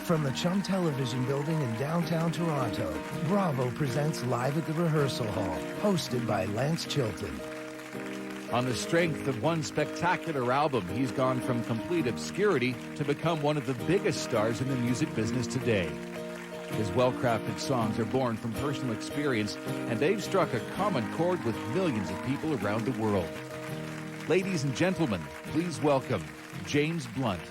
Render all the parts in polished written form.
From the Chum Television Building in downtown Toronto, Bravo presents Live at the Rehearsal Hall, hosted by Lance Chilton. On the strength of one spectacular album, he's gone from complete obscurity to become one of the biggest stars in the music business today. His well-crafted songs are born from personal experience, and they've struck a common chord with millions of people around the world. Ladies and gentlemen, please welcome James Blunt.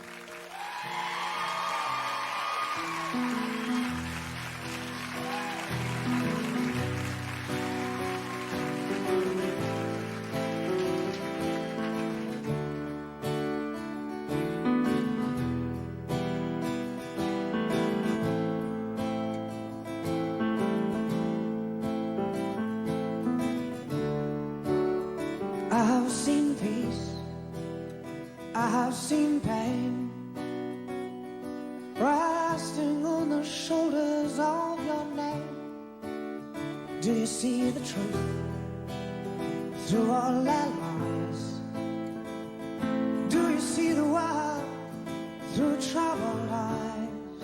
I've seen peace, I've seen pain, resting on the shoulders of your name. Do you see the truth through all that lies? Do you see the world through troubled eyes?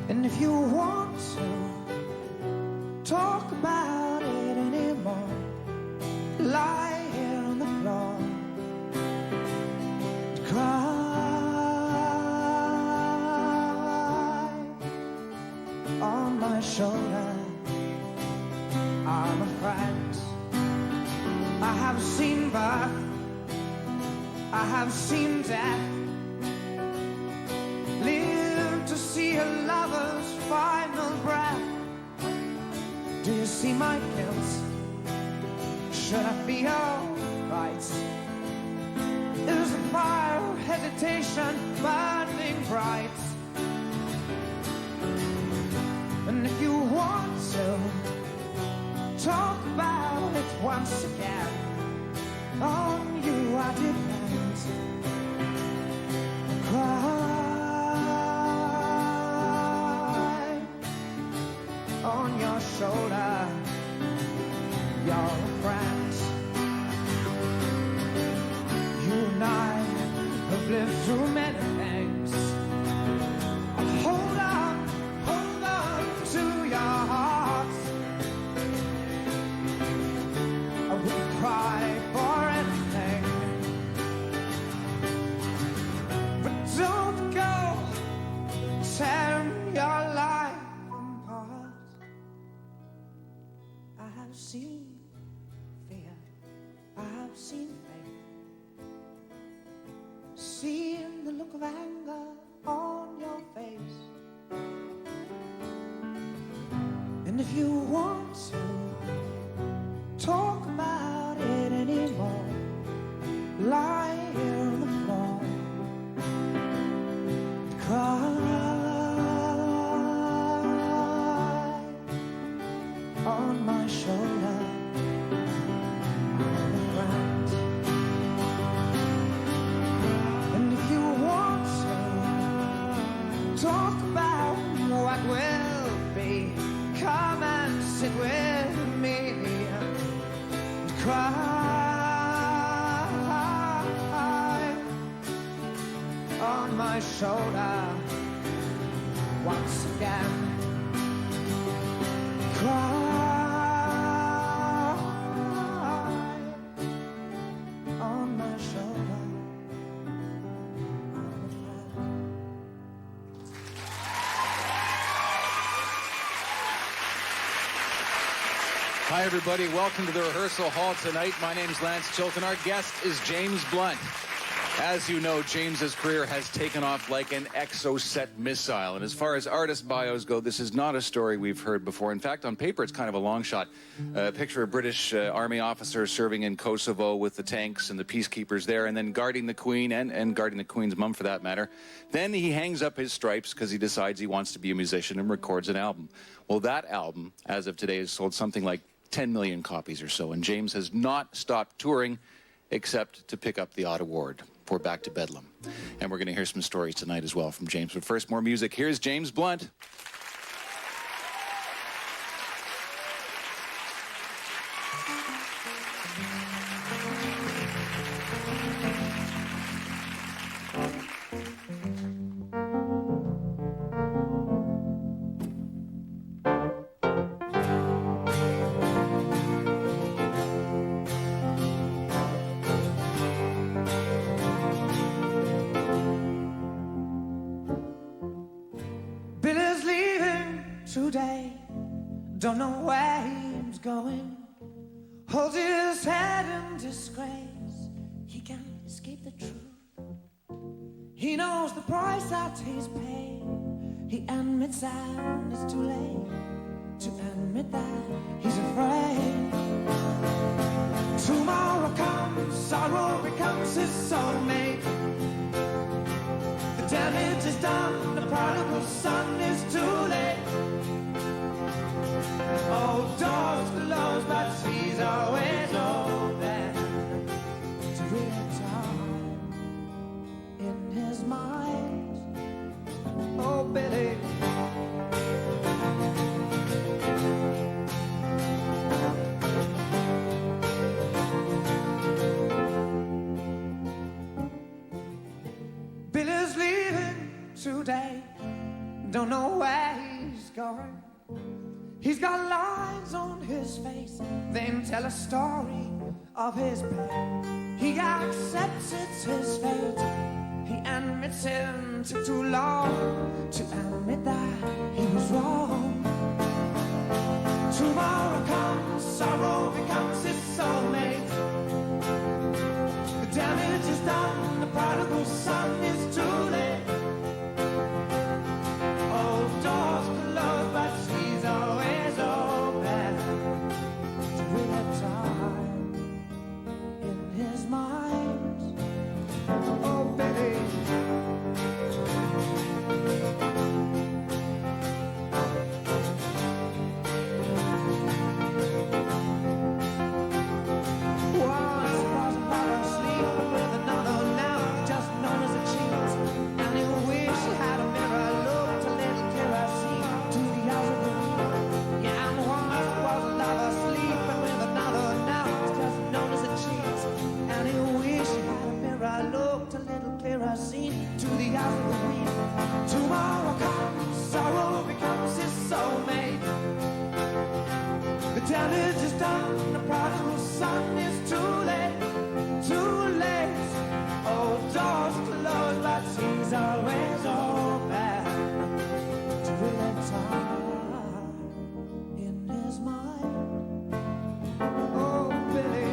And if you want to talk about it anymore, lie here on the floor and cry on my shoulder. I'm a friend. I have seen birth, I have seen death, live to see a lover's final breath. Do you see my guilt? Should I be alright? Is the fire of hesitation burning bright? And if you want to talk about it once again, on you I depend. Cry on your shoulder. You're a friend. You and I have lived through many things. Hold on to your heart. I would cry for anything, but don't go tearing your life apart. I have seen fear, I've seen faith, seen the look of anger on your face. And if you want to talk about it anymore, lie here on the floor and cry on my shoulder. And if you want to talk about what will be, come and sit with me and cry on my shoulder once again. Cry on my shoulder. Hi, everybody. Welcome to the Rehearsal Hall tonight. My name's Lance Chilton. Our guest is James Blunt. As you know, James's career has taken off like an Exocet missile. And as far as artist bios go, this is not a story we've heard before. In fact, on paper, it's kind of a long shot. Picture a British Army officer serving in Kosovo with the tanks and the peacekeepers there, and then guarding the Queen and guarding the Queen's mum, for that matter. Then he hangs up his stripes because he decides he wants to be a musician and records an album. Well, that album, as of today, has sold something like 10 million copies or so. And James has not stopped touring except to pick up the odd award for Back to Bedlam. And we're going to hear some stories tonight as well from James. But first, more music. Here's James Blunt. today. Don't know where he's going. Holds his head in disgrace. He can't escape the truth. He knows the price that he's paid. He admits that it's too late to admit that he's afraid. Tomorrow comes, sorrow becomes his soulmate. The damage is done, the prodigal son is too late. Oh, doors closed, but he's always open to real time in his mind. Oh, Billy. Billy's leaving today. Don't know where he's going. He's got lines on his face. They tell a story of his pain. He accepts it's his fate. He admits it took too long to admit that he was wrong. Tomorrow comes, sorrow becomes his soulmate. The damage is done, the prodigal son is too late. Oh, doors closed, but he's always open to real time in his mind. Oh, baby. To the eyes of the wind. Tomorrow comes, sorrow becomes his soulmate. The damage is done, the prodigal son is too late, too late. Oh, doors closed, but he's always open to real time in his mind. Oh, Billy.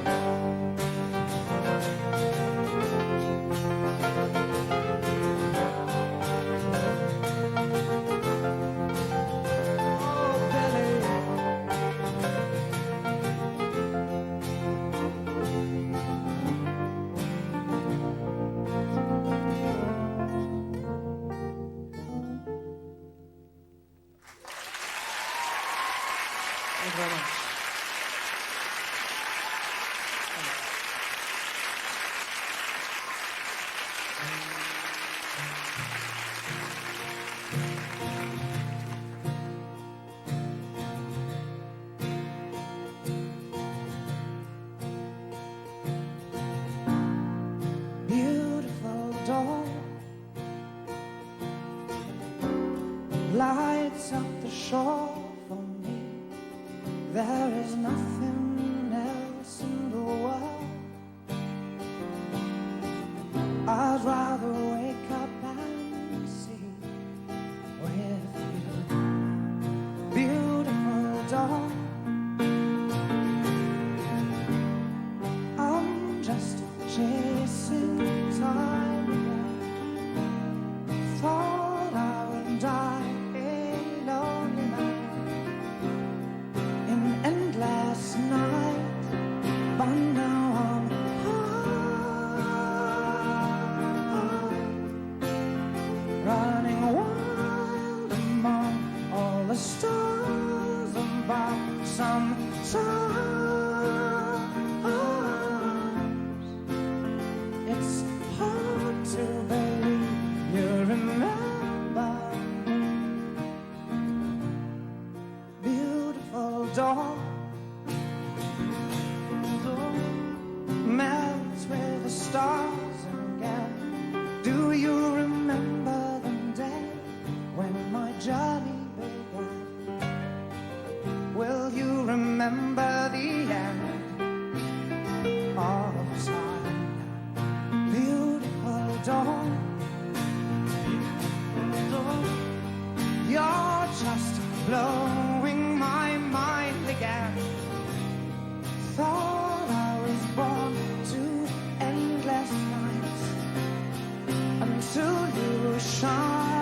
Thank you very much. Beautiful dawn lights up the shore for me. There is nothing else in the world. I'd rather wake up and see with you. Beautiful dawn. I'm just chasing time again. Thought I would die a lonely man in endless night, but now I'm high, running wild among all the stars above. Sometimes it's hard to believe you remember. Beautiful dawn melts with the stars again. Do you remember the day when my journey began? Will you remember the end of time? Beautiful dawn, you're just a blowing my mind again. Thought I was born to endless nights until you shine.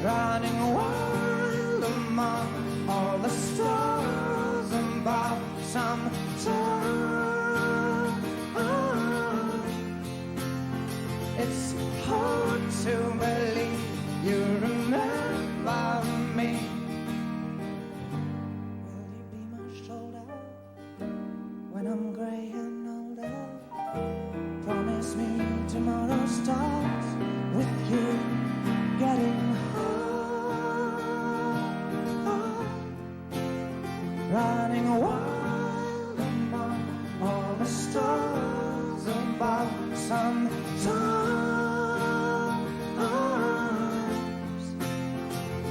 Running wild among all the stars above some time. It's hard to believe you remember me. Will you be my shoulder when I'm grey and older? Promise me tomorrow starts with you getting high. Running wild among all the stars above some times.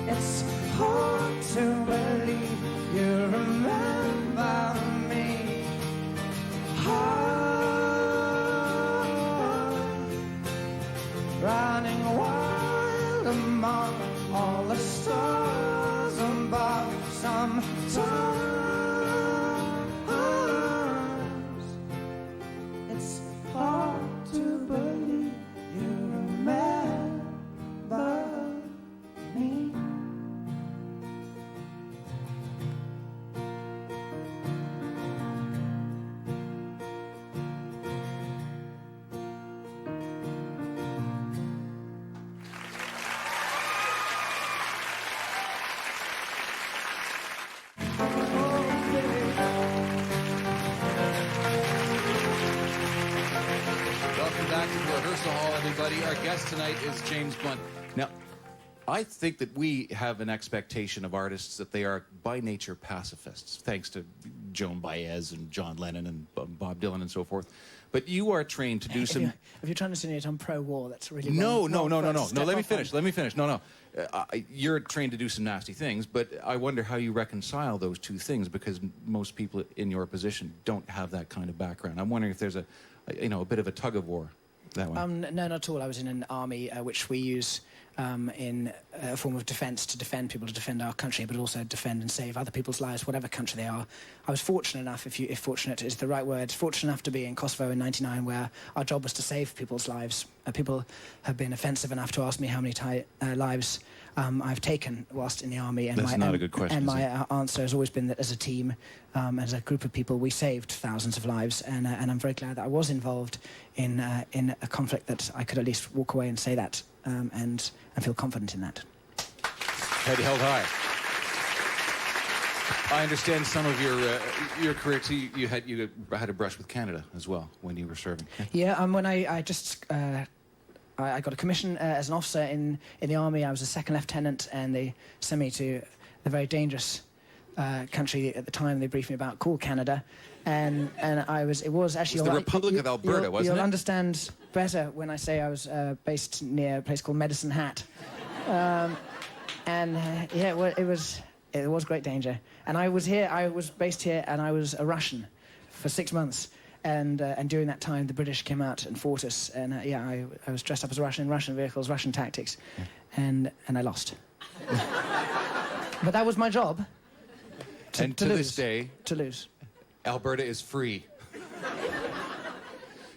It's hard to believe you remember me. Running wild among all the stars above some times. It's hard to believe you remember me. Welcome back to the Rehearsal Hall, everybody. Our guest tonight is James Blunt. Now, I think that we have an expectation of artists that they are by nature pacifists, thanks to Joan Baez and John Lennon and Bob Dylan and so forth. But you are trained to do some... If you're trying to insinuate I'm pro-war, that's really No. wrong. No, let me finish. No. You're trained to do some nasty things, but I wonder how you reconcile those two things, because most people in your position don't have that kind of background. I'm wondering if there's a bit of a tug of war that way. No, not at all. I was in an army which we use in a form of defence to defend people, to defend our country, but also defend and save other people's lives, whatever country they are. I was fortunate enough, if fortunate is the right word, fortunate enough to be in Kosovo in '99, where our job was to save people's lives. People have been offensive enough to ask me how many lives I've taken whilst in the army. And That's not a good question. And my answer has always been that as a team, as a group of people, we saved thousands of lives. And I'm very glad that I was involved in a conflict that I could at least walk away and say that and feel confident in that. Head held high. I understand some of your career too. You had a brush with Canada as well when you were serving. Yeah, when I got a commission as an officer in the army. I was a second lieutenant, and they sent me to the very dangerous country at the time they briefed me about, called Canada, and it was actually... It was the Republic of Alberta, wasn't it? You'll understand better when I say I was based near a place called Medicine Hat. It was great danger. And I was based here, and I was a Russian for 6 months. And during that time, the British came out and fought us. And I was dressed up as a Russian, in Russian vehicles, Russian tactics. Yeah. And I lost. But that was my job. To this day... To lose. Alberta is free.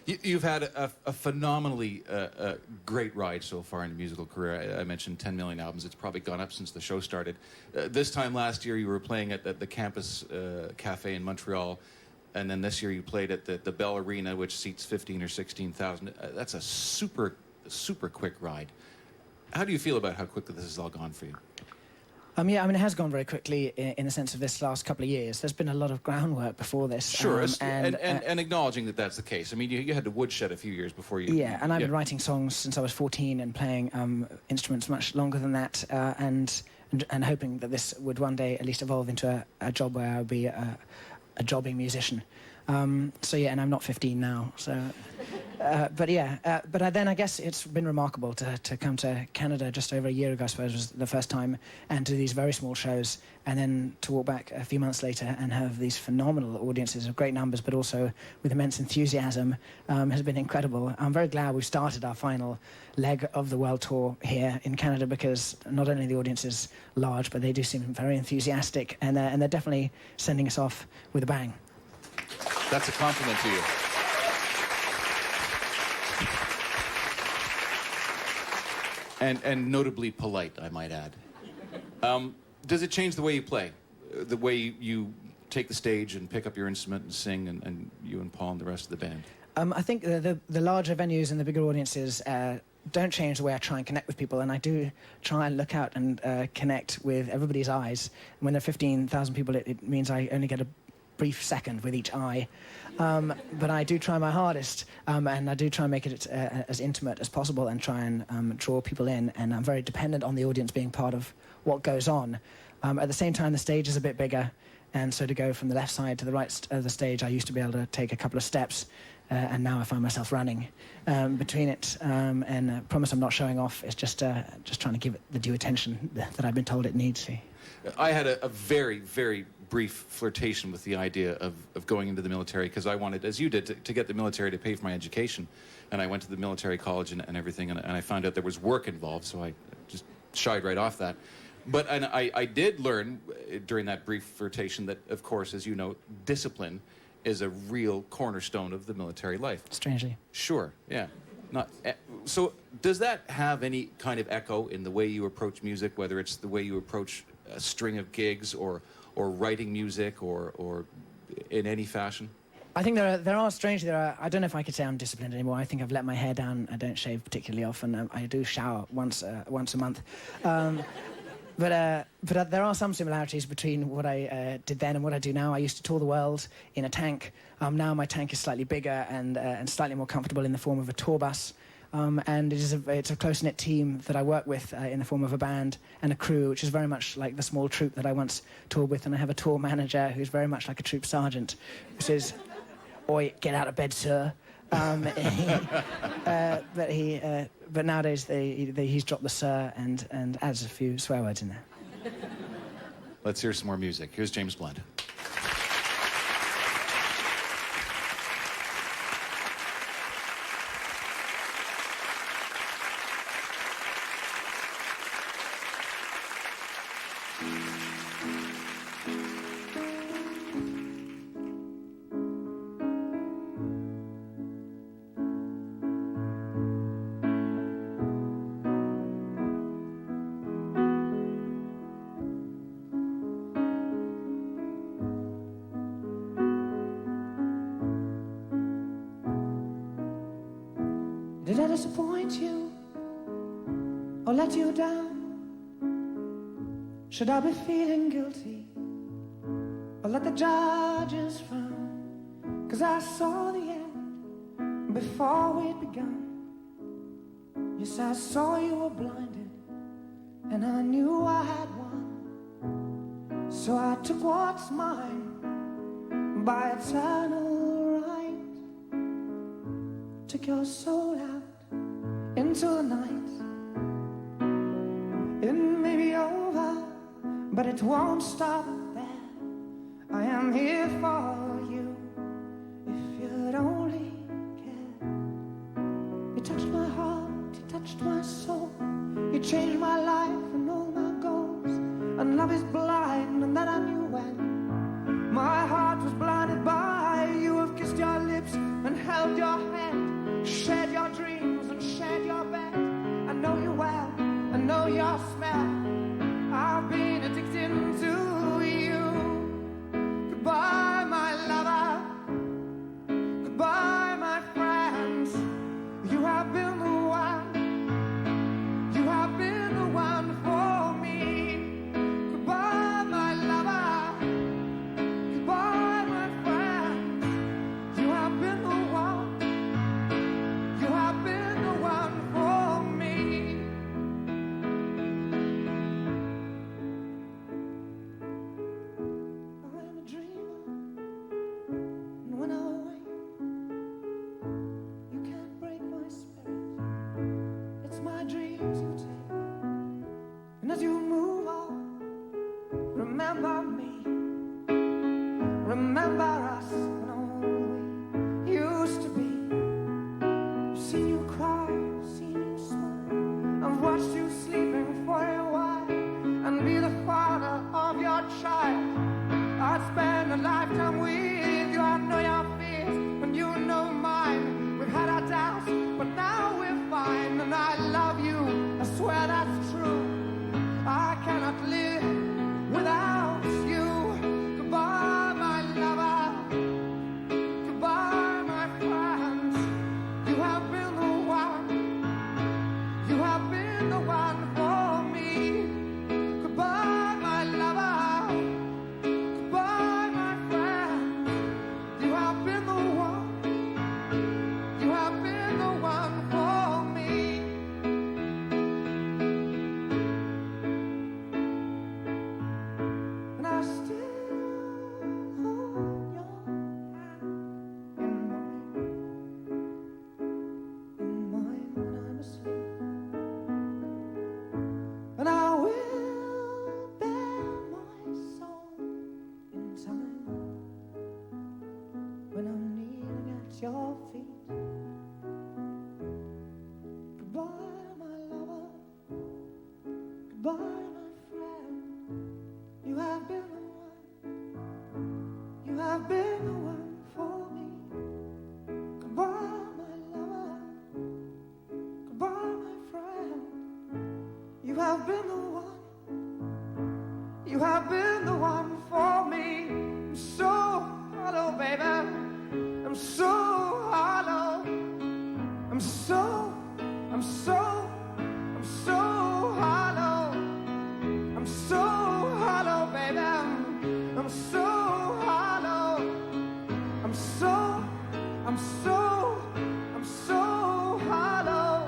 You've had a phenomenally great ride so far in your musical career. I mentioned 10 million albums. It's probably gone up since the show started. This time last year, you were playing at the Campus Cafe in Montreal. And then this year you played at the Bell Arena, which seats 15 or 16,000. That's a super, super quick ride. How do you feel about how quickly this has all gone for you? Yeah, it has gone very quickly in the sense of this last couple of years. There's been a lot of groundwork before this. Sure, and acknowledging that that's the case. I mean, you had to woodshed a few years before you... Yeah, and I've been writing songs since I was 14 and playing instruments much longer than that, and hoping that this would one day at least evolve into a job where I would be a jobbing musician. And I'm not 15 now, so But then I guess it's been remarkable to come to Canada just over a year ago, I suppose, was the first time, and do these very small shows, and then to walk back a few months later and have these phenomenal audiences of great numbers, but also with immense enthusiasm, has been incredible. I'm very glad we've started our final leg of the world tour here in Canada, because not only the audience is large, but they do seem very enthusiastic, and they're definitely sending us off with a bang. That's a compliment to you. And notably polite, I might add. Does it change the way you play? The way you take the stage and pick up your instrument and sing, and you and Paul and the rest of the band? I think the larger venues and the bigger audiences don't change the way I try and connect with people, and I do try and look out and connect with everybody's eyes. When there are 15,000 people, it means I only get a brief second with each eye. But I do try my hardest, and I do try and make it as intimate as possible and try and draw people in, and I'm very dependent on the audience being part of what goes on. At the same time, the stage is a bit bigger, and so to go from the left side to the right of the stage, I used to be able to take a couple of steps, and now I find myself running between it, and I promise I'm not showing off. It's just trying to give it the due attention that I've been told it needs. I had a very, very brief flirtation with the idea of going into the military, because I wanted, as you did, to get the military to pay for my education. And I went to the military college and everything, and I found out there was work involved, so I just shied right off that. But I did learn during that brief flirtation that, of course, as you know, discipline is a real cornerstone of the military life. Strangely. Sure, yeah. So does that have any kind of echo in the way you approach music, whether it's the way you approach a string of gigs or writing music or in any fashion? I think there are, I don't know if I could say I'm disciplined anymore. I think I've let my hair down. I don't shave particularly often. I do shower once a month. But there are some similarities between what I did then and what I do now. I used to tour the world in a tank. Now my tank is slightly bigger and slightly more comfortable in the form of a tour bus. And it's a close-knit team that I work with in the form of a band and a crew, which is very much like the small troupe that I once toured with. And I have a tour manager who's very much like a troop sergeant, who says, "Oi, get out of bed, sir." But nowadays he's dropped the "sir" and adds a few swear words in there. Let's hear some more music. Here's James Blunt. Did I disappoint you or let you down? Should I be feeling guilty or let the judges frown? 'Cause I saw the end before we'd begun. Yes, I saw you were blinded and I knew I had won. So I took what's mine by eternal right. Took your soul out into the night. It may be over, but it won't stop there. I am here for you, if you'd only care. You touched my heart, you touched my soul. You changed my life and all my goals. And love is blind, and that I knew when my heart was blinded by you. Have kissed your lips and held your hand, shared your dreams and shared your bed. I know you well, I know your smell. I've been addicted to you. Goodbye, my been the one. You have been the one for me. And I still hold your hand in mine when I'm asleep. And I will bear my soul in time when I'm kneeling at your feet. Goodbye, my lover. Goodbye, my friend. You have been the one. You have been the one for me. Goodbye, my lover. Goodbye, my friend. You have been the one. You have been the one for me. I'm so hollow, baby. I'm so hollow. I'm so hollow. I'm so hollow, baby. I'm so hollow. I'm so hollow.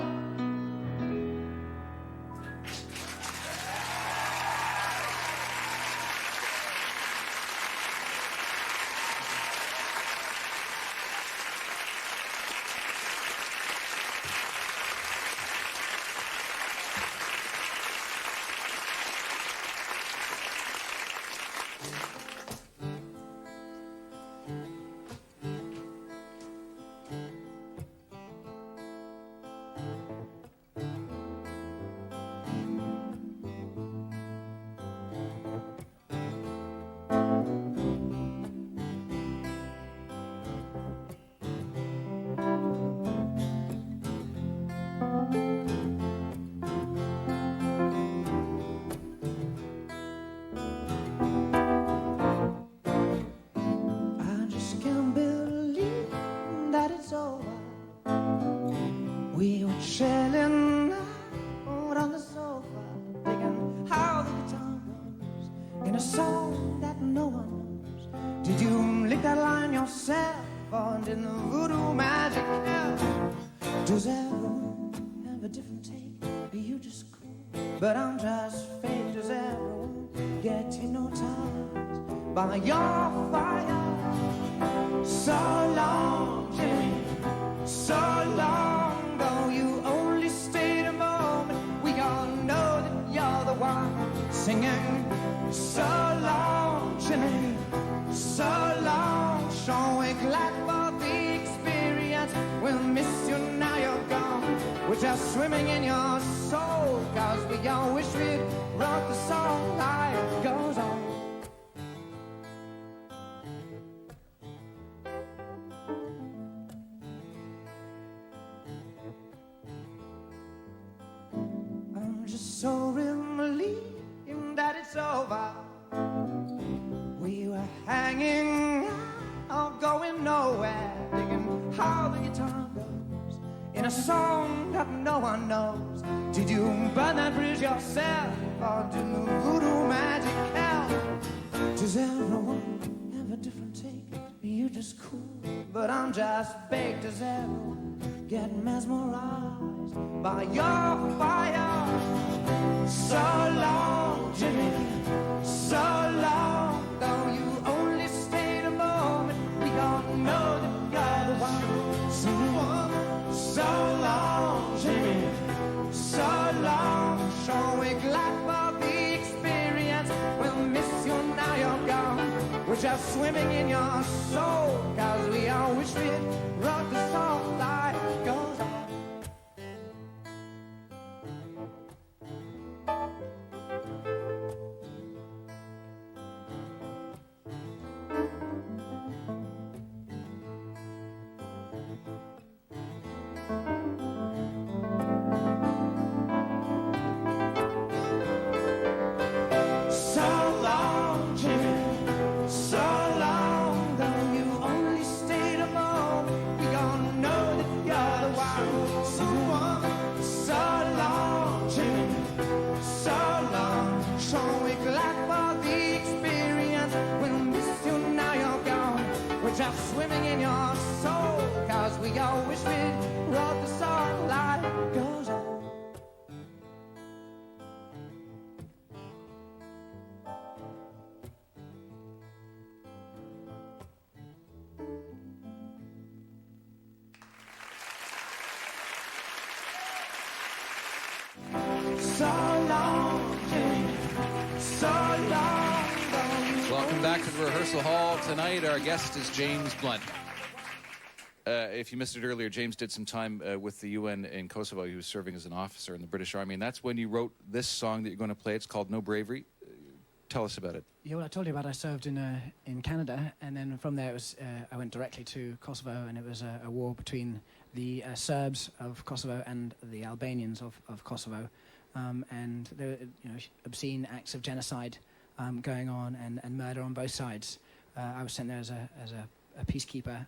I just can't believe that it's over. We were chilling out on the sofa, thinking how the guitar goes in a song that no one knows. Did you lick that line yourself, or did the voodoo magic help? Does everyone have a different take? Are you just cool? But I'm just fake. Does everyone get hypnotized by your fire? So long, Jimmy, so long, though you only stayed a moment. We all know that you're the one singing. So long, Jimmy, so long. Sure, we're glad for the experience. We'll miss you now you're gone. We're just swimming in your soul, 'cause we all wish we'd wrote the song. Life goes on. I'm just so relieved that it's over. We were hanging out, going nowhere, thinking how the guitar goes in a song that no one knows. Did you burn that bridge yourself, or did the voodoo magic help? Does everyone have a different take? Are you just cool? But I'm just baked. Does everyone get mesmerized by your fire? So long, Jimmy, so long, though you only stayed a moment. We all know that you're the one singing. So long, Jimmy, so long. Sure, we're glad for the experience. We'll miss you now you're gone. We're just swimming in your soul, 'cause we all wish we'd wrote the song. Life goes on. So long, Jimmy, so long, though you only So long, James, so long. Welcome back to the rehearsal hall. Tonight, our guest is James Blunt. If you missed it earlier, James did some time with the UN in Kosovo. He was serving as an officer in the British Army, and that's when you wrote this song that you're going to play. It's called No Bravery. Tell us about it. Yeah, well, I told you about I served in Canada, and then from there it was I went directly to Kosovo, and it was a war between the Serbs of Kosovo and the Albanians of Kosovo, and there were obscene acts of genocide going on and murder on both sides. I was sent there as a peacekeeper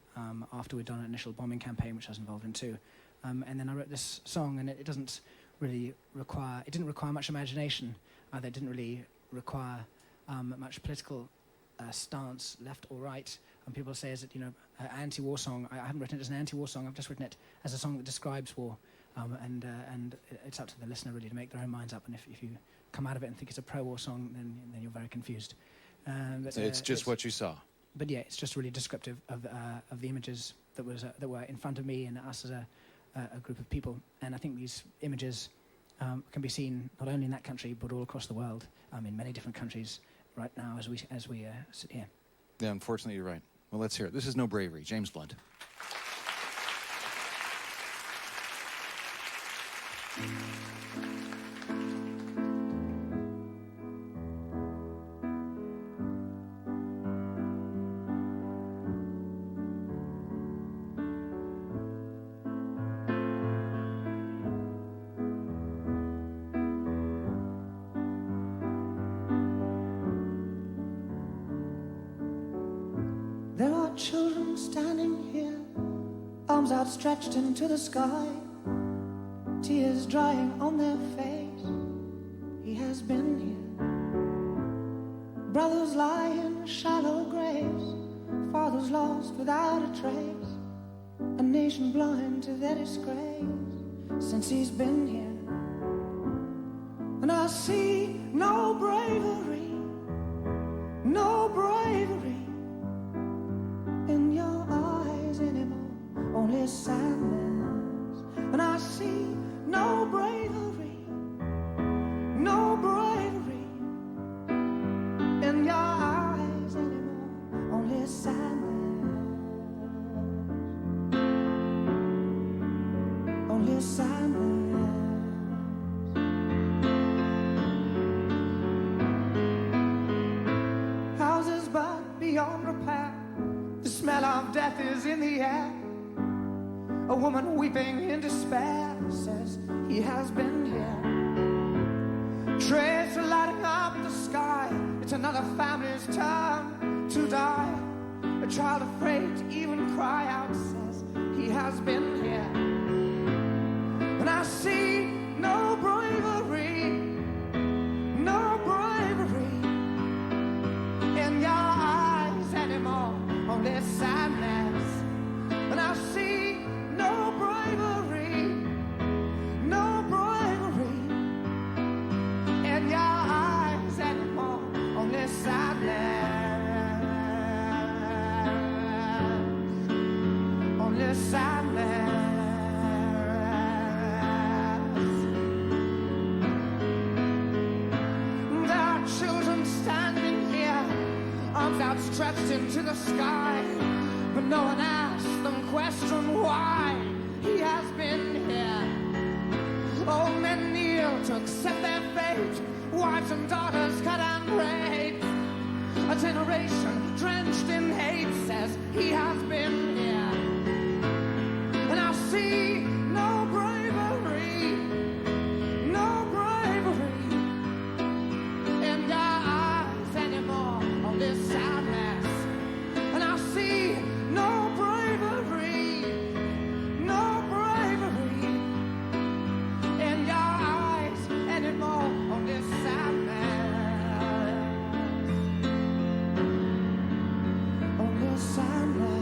after we'd done an initial bombing campaign, which I was involved in too, and then I wrote this song, and it doesn't really require. It didn't require much imagination. It didn't really require much political stance, left or right. And people say, is it an anti-war song? I haven't written it as an anti-war song. I've just written it as a song that describes war. And it's up to the listener really to make their own minds up. And if you come out of it and think it's a pro-war song, then you're very confused. So it's just what you saw. But yeah, it's just really descriptive of the images that were in front of me and us as a group of people. And I think these images can be seen not only in that country but all across the world, in many different countries right now as we sit here. Yeah, unfortunately, you're right. Well, let's hear it. This is No Bravery, James Blunt. There are children standing here, arms outstretched into the sky, tears drying on their face. He has been here. Brothers lie in shallow graves, fathers lost without a trace, a nation blind to their disgrace since he's been here. And I see no bravery, no bravery in your eyes anymore, only sadness. And I see no bravery, no bravery in your eyes anymore, only sadness, only sadness. Houses but beyond repair, the smell of death is in the air. A woman weeping in despair says he has been here. Trains are lighting up the sky, it's another family's turn to die. A child afraid to even cry out says he has been here. And I see no bravery, no bravery in your eyes anymore, only sadness. And I see no bravery, no bravery in your eyes anymore, only sadness, only sadness. There are children standing here, arms outstretched into the sky, but no one asks them question why he has been here. Old men kneel to accept their fate, wives and daughters cut and raped. A generation drenched in hate says he has been here. And I see no bravery, no bravery in your eyes anymore, only sadness. And I see no bravery, no bravery in your eyes anymore, only sadness, only sadness.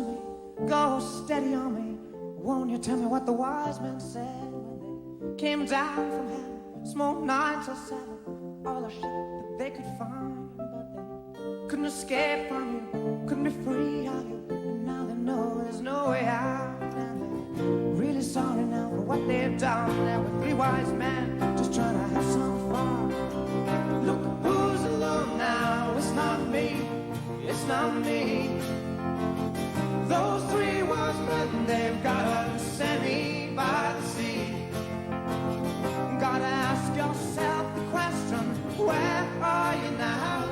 me, go steady on me. Won't you tell me what the wise men said when they came down from heaven? Smoked 9 till 7, all the shit that they could find, but they couldn't escape from you, couldn't be free of you. And now they know there's no way out, and they're really sorry now for what they've done. There were 3 wise men just trying to have some fun. Look who's alone now, it's not me, it's not me. Those 3 wise men, they've got a semi by the sea. Gotta ask yourself the question, where are you now?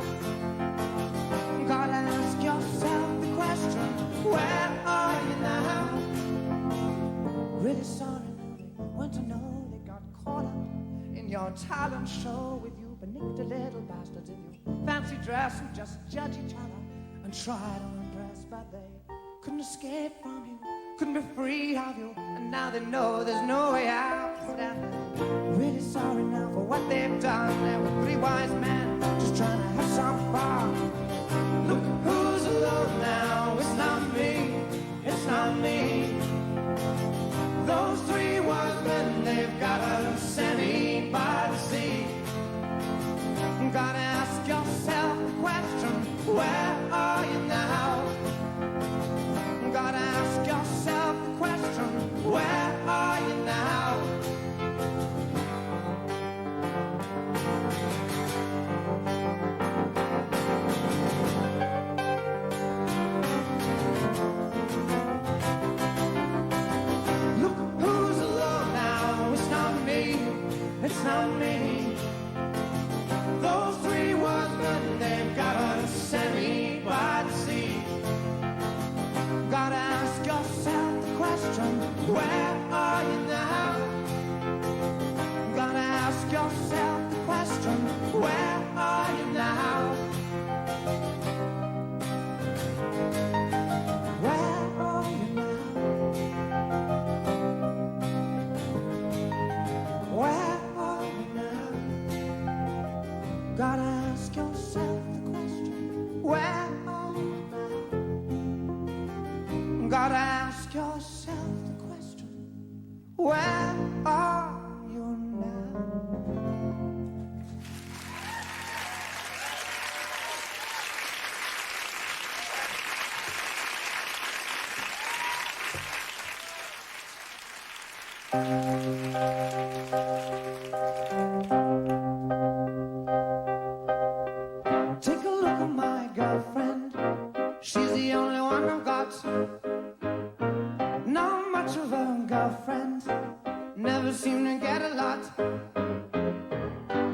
Gotta ask yourself the question, where are you now? Really sorry now, they want to know they got caught up in your talent show with you benicked little bastards in your fancy dress who just judge each other and try to impress, but they couldn't escape from you, couldn't be free of you, and now they know there's no way out. And really sorry now for what they've done. There were 3 wise men just trying to have some fun. Look who's alone now, it's not me, it's not me. Those 3 wise men, they've got a semi by the sea. Gotta ask yourself the question, where are you now? Gotta ask yourself the question, where are you now? Look who's alone now, it's not me, it's not me. Those 3 wise men, they've got a semi by the sea. Gotta ask yourself the question, where are you now? Gotta ask yourself the question, where are you now? Where are you now? Where are you now? Gotta ask yourself the question, where are you now? Gotta ask yourself the question, where are you now? Take a look at my girlfriend, she's the only one I've got. Not much of a girlfriend, never seem to get a lot.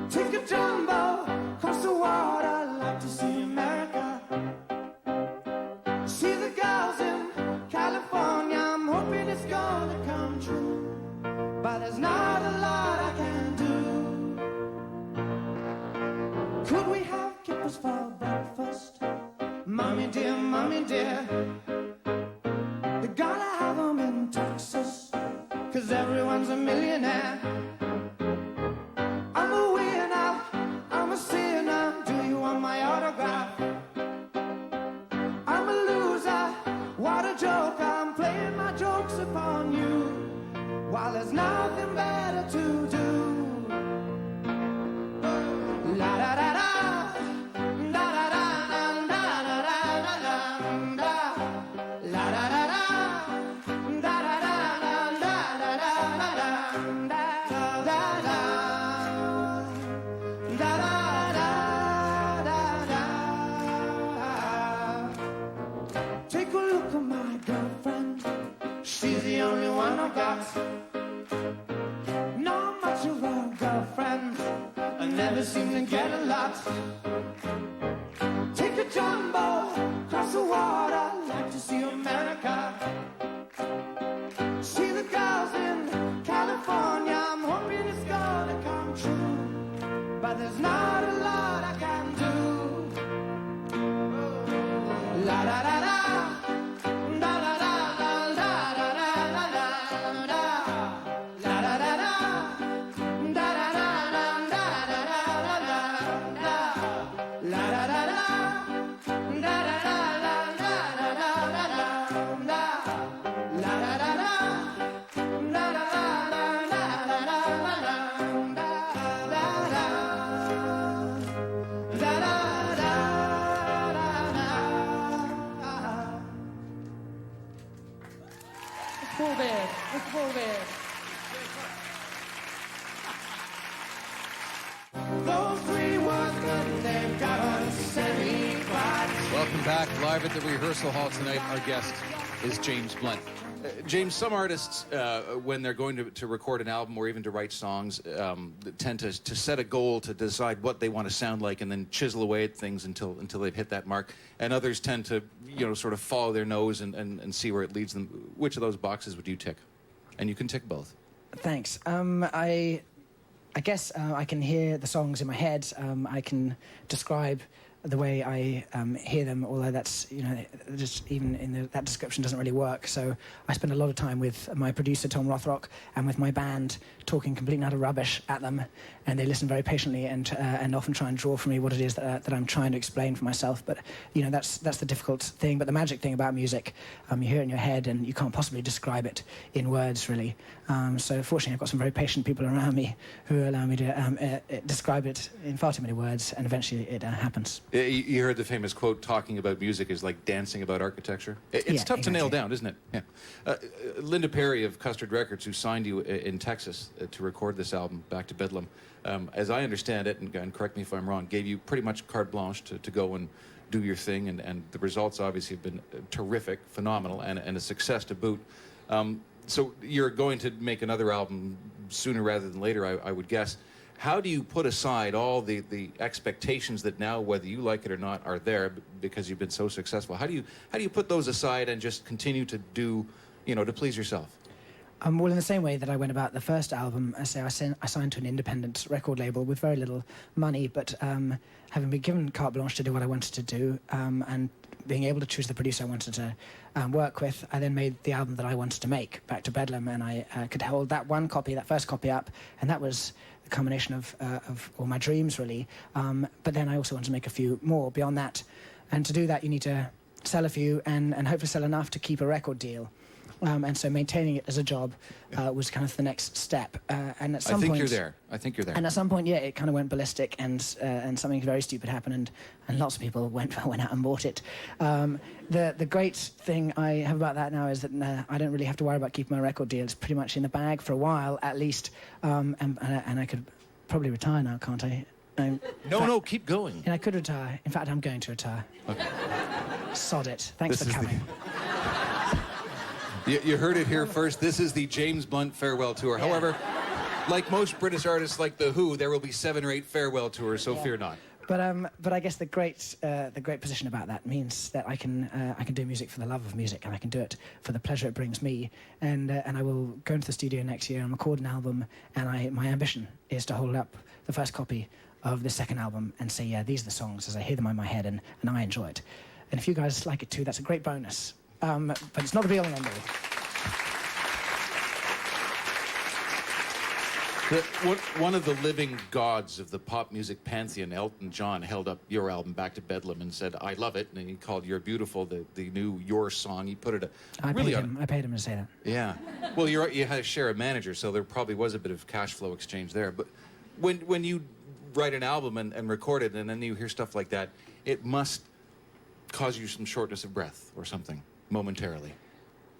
Take a jumbo across the water, like to see America. See the girls in California, I'm hoping it's gonna come true, but there's not a lot I can do. Could we have kippers for breakfast? Mommy dear, they gotta have them in Texas, 'cause everyone's a millionaire. I'm a winner, I'm a sinner, do you want my autograph? I'm a loser, what a joke, I'm playing my jokes upon you, while there's nothing better to do. La da da da. Take a look at my girlfriend, she's the only one I've got. Not much of a girlfriend, I never seem to get a lot. Take a jumbo across the water, like to see America. See the girls in California, I'm hoping it's gonna come true, but there's not a lot I can do. La da da da. Fullbeard. Mr. Fullbeard. Those three words good, they've got us semi-clad. Welcome back, live at the Rehearsal Hall tonight. Our guest is James Blunt. James, some artists, when they're going to record an album or even to write songs, tend to set a goal to decide what they want to sound like and then chisel away at things until they've hit that mark. And others tend to, sort of follow their nose and see where it leads them. Which of those boxes would you tick? And you can tick both. Thanks. I guess I can hear the songs in my head. I can describe the way I hear them, although that's, just even in that description doesn't really work. So I spend a lot of time with my producer, Tom Rothrock, and with my band, talking complete and utter rubbish at them, and they listen very patiently and often try and draw from me what it is that I'm trying to explain for myself. But, that's the difficult thing. But the magic thing about music, you hear it in your head, and you can't possibly describe it in words, really. So fortunately, I've got some very patient people around me who allow me to describe it in far too many words, and eventually it happens. You heard the famous quote, talking about music is like dancing about architecture. It's tough to nail down, isn't it? Yeah. Linda Perry of Custard Records, who signed you in Texas to record this album, Back to Bedlam, as I understand it, and correct me if I'm wrong, gave you pretty much carte blanche to go and do your thing, and the results obviously have been terrific, phenomenal, and a success to boot. So you're going to make another album sooner rather than later, I would guess. How do you put aside all the expectations that now, whether you like it or not, are there because you've been so successful? How do you put those aside and just continue to do, to please yourself? Well, in the same way that I went about the first album, I signed to an independent record label with very little money, but having been given carte blanche to do what I wanted to do, and being able to choose the producer I wanted to work with, I then made the album that I wanted to make, Back to Bedlam, and I could hold that first copy up, and that was the culmination of all my dreams, really. But then I also wanted to make a few more beyond that, and to do that you need to sell a few and hopefully sell enough to keep a record deal. And so maintaining it as a job was kind of the next step. And at some point, I think you're there. And at some point, it kind of went ballistic, and something very stupid happened, and lots of people went out and bought it. The great thing I have about that now is that I don't really have to worry about keeping my record deal. It's pretty much in the bag for a while, at least. And I could probably retire now, can't I? No, keep going. And I could retire. In fact, I'm going to retire. Okay. Sod it. Thanks for coming. You heard it here first. This is the James Blunt farewell tour. Yeah. However, like most British artists like The Who, there will be 7 or 8 farewell tours, so fear not. But I guess the great position about that means that I can do music for the love of music, and I can do it for the pleasure it brings me. And I will go into the studio next year and record an album, and my ambition is to hold up the first copy of the second album and say, yeah, these are the songs as I hear them in my head, and I enjoy it. And if you guys like it too, that's a great bonus. But it's not the be-all and end-all. One of the living gods of the pop music pantheon, Elton John, held up your album, Back to Bedlam, and said, I love it. And he called You're Beautiful the new Your song. He put it I paid him to say that. Yeah. Well, you had to share a manager, so there probably was a bit of cash flow exchange there. But when you write an album and record it, and then you hear stuff like that, it must cause you some shortness of breath or something. Momentarily.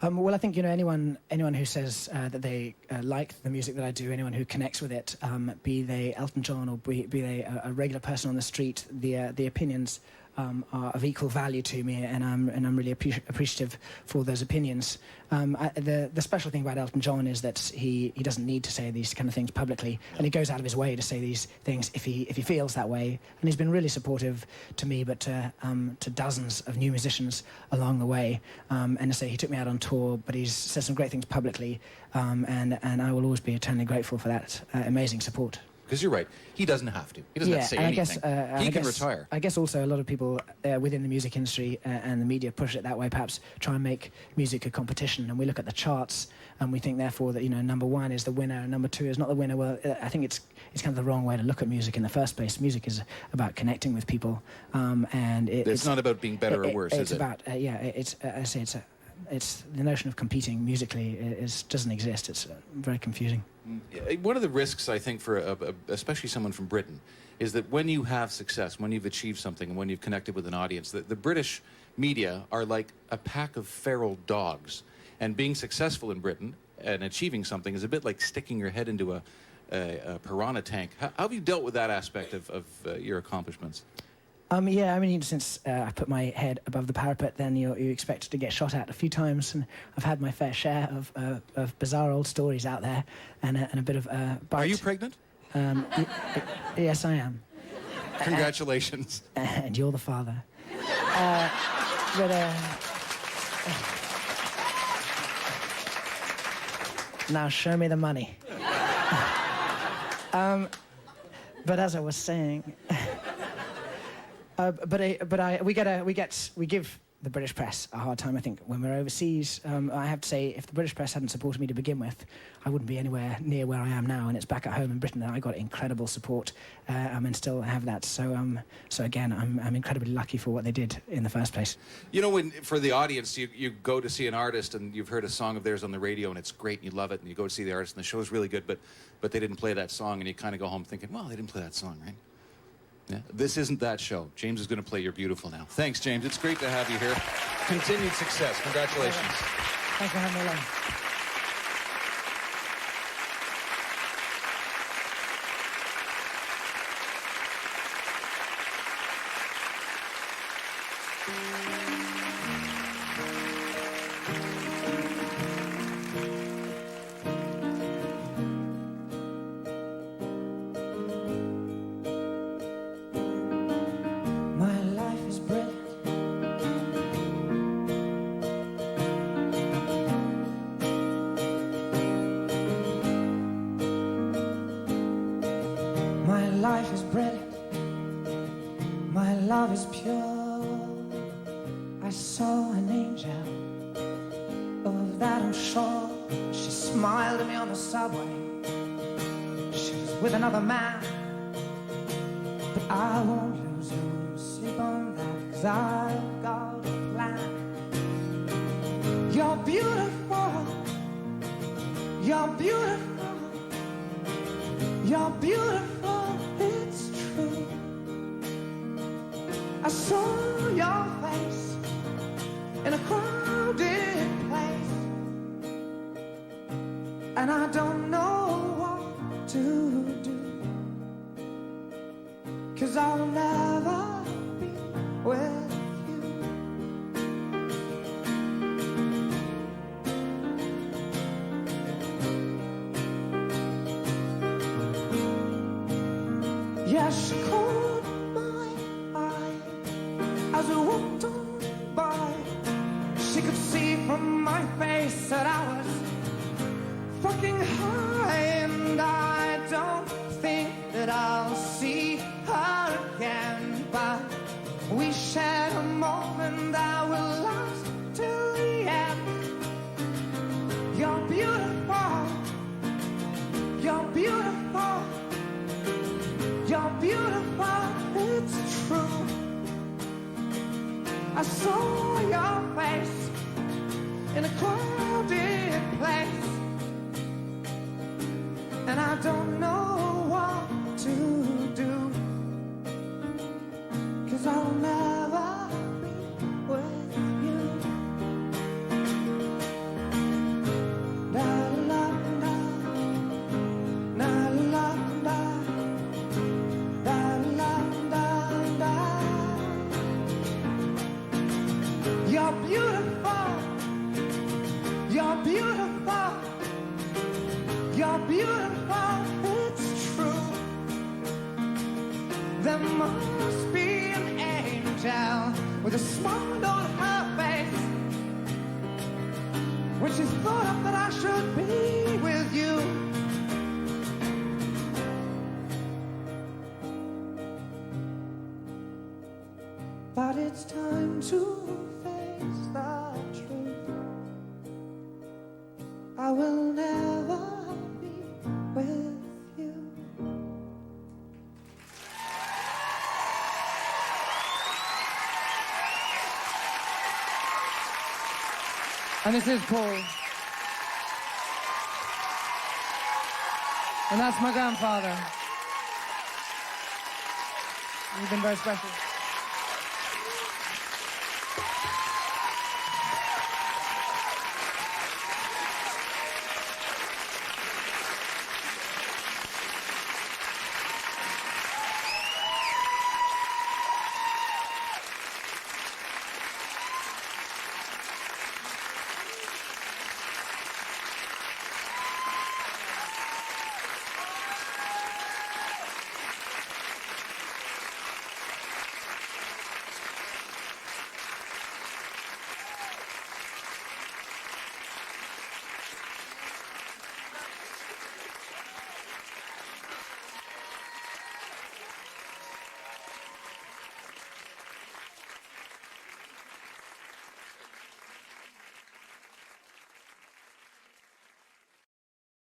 Well, I think anyone who says that they like the music that I do, anyone who connects with it, be they Elton John or be they a regular person on the street, the opinions are of equal value to me, and I'm really appreciative for those opinions. The special thing about Elton John is that he doesn't need to say these kind of things publicly, and he goes out of his way to say these things if he feels that way. And he's been really supportive to me, but to dozens of new musicians along the way. And to say he took me out on tour, but he's said some great things publicly, and I will always be eternally grateful for that amazing support. Because you're right, he doesn't have to. He doesn't have to say anything. He can retire. I guess also a lot of people within the music industry and the media push it that way, perhaps try and make music a competition. And we look at the charts and we think, therefore, that number 1 is the winner and number 2 is not the winner. Well, I think it's kind of the wrong way to look at music in the first place. Music is about connecting with people, and it's not about being better or worse, is it? It's about it's the notion of competing musically doesn't exist. It's very confusing. One of the risks, I think, for especially someone from Britain, is that when you have success, when you've achieved something, and when you've connected with an audience, the British media are like a pack of feral dogs. And being successful in Britain and achieving something is a bit like sticking your head into a piranha tank. How have you dealt with that aspect of your accomplishments? Yeah, I mean, since I put my head above the parapet, then you're expected to get shot at a few times, and I've had my fair share of bizarre old stories out there, and a bit of bite. Are you pregnant? Yes, I am. Congratulations. And you're the father. Now show me the money. But as I was saying, we give the British press a hard time, I think, when we're overseas. I have to say, if the British press hadn't supported me to begin with, I wouldn't be anywhere near where I am now, and it's back at home in Britain that I got incredible support, and still have that. So again, I'm incredibly lucky for what they did in the first place. You know, when for the audience, you go to see an artist and you've heard a song of theirs on the radio and it's great and you love it, and you go to see the artist and the show's really good, but they didn't play that song, and you kind of go home thinking, well, they didn't play that song, right? Yeah. This isn't that show. James is going to play You're Beautiful now. Thanks, James. It's great to have you here. Continued success. Congratulations. Thanks for having me along. My life is brilliant. My life is brilliant. My love is pure. I saw an angel. Of that I'm sure. She smiled at me on the subway. She was with another man. But I won't lose no sleep on that, 'cause I've got a plan. You're beautiful. You're beautiful. You're beautiful. It's true. I saw your face in a crowded place, and I don't know what to do, 'cause I'll never be with you. Yeah, she caught my eye as I walked on by. She could see from my face that I was fucking high, and I don't think that I'll see her again, but we shared a moment that will last till the end. You're beautiful. You're beautiful. You're beautiful. It's true. I saw your face in a crowded place, and I don't know what to do, 'cause I'll never be with you. Da la la, la la la, da la la la. You're beautiful. You're beautiful. You're beautiful. It's true. There must be an angel with a smile on her face when she thought that I should be with you. But it's time to face the truth. I will never be with you. And this is Paul. And that's my grandfather. You've been very special.